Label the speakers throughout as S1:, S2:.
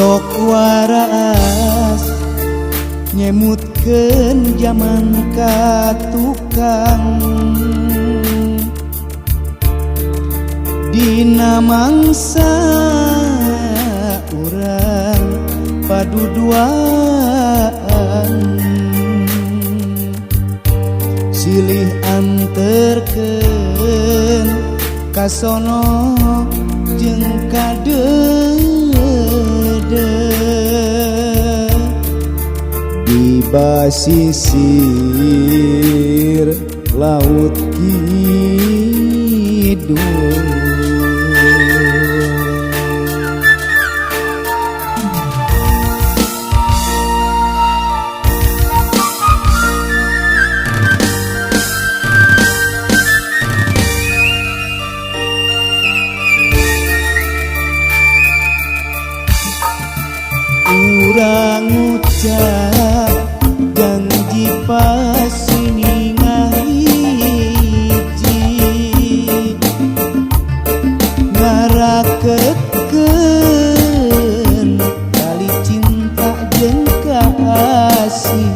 S1: sok waras nyemutkeun zaman ka tukang dina mangsa urang paduduaan silih anterkeun kasono jeung kadede di basisir laut kidul. Urang ngucap janji pasini ngahiji ngarakekeun tali cinta jeung kasih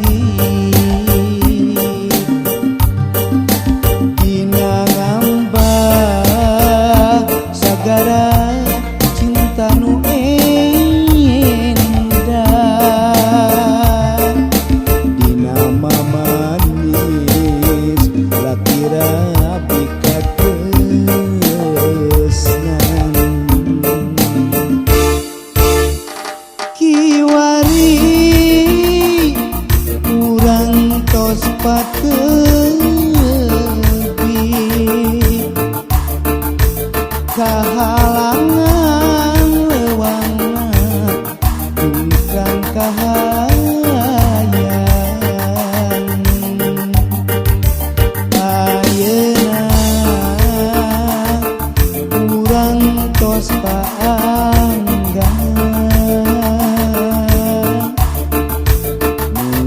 S1: dina ngambah sagara cinta nu kahalangan lewana bukan kahayang ayeuna urang tos paanggan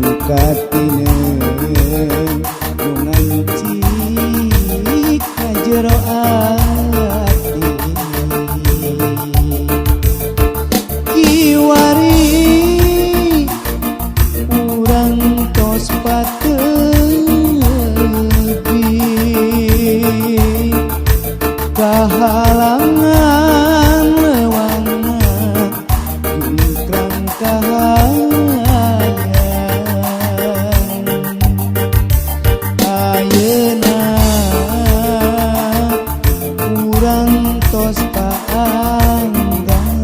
S1: mungkatineun nu ngancik ka jero kahalangan lewana ingkrang kahayang ayeuna urang tos paanggan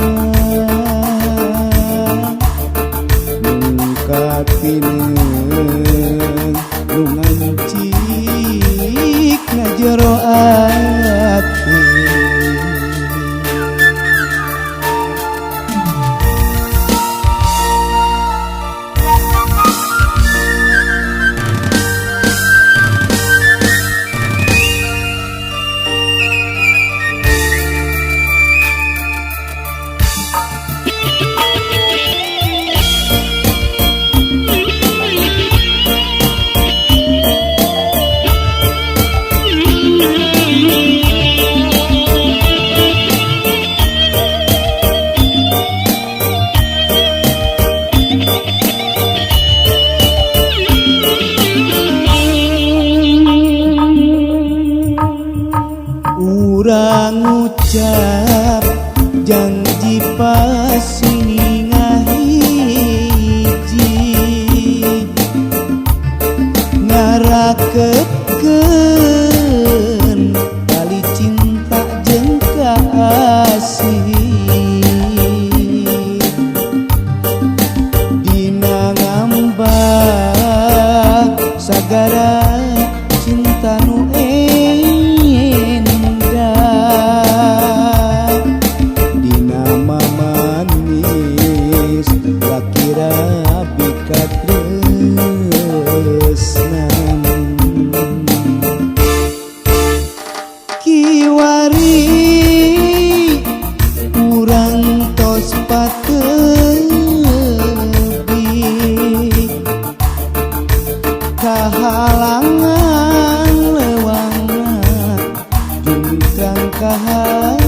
S1: mungkatineun nu ngancik na jero ati. Urang ngucap janji pasini ngahiji ngarakekeun tali cinta jeung kasih dina ngambah sagara cinta nu kahalangan lewana jungkang kahayang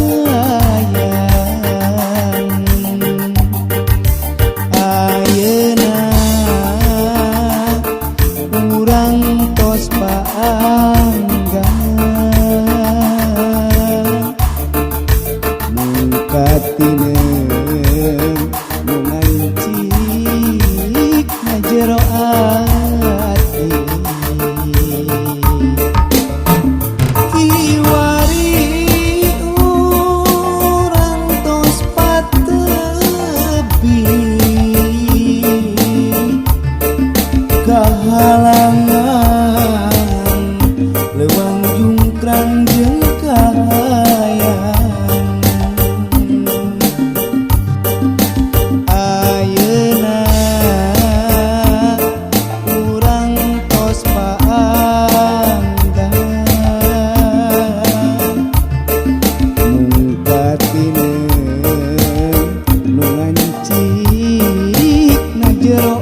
S1: jero ati kiwari urang tos patebi kahalangan lewang jungkrang jeung kahayang ayeuna urang tos paanggan mungkatine nu ngancik na jero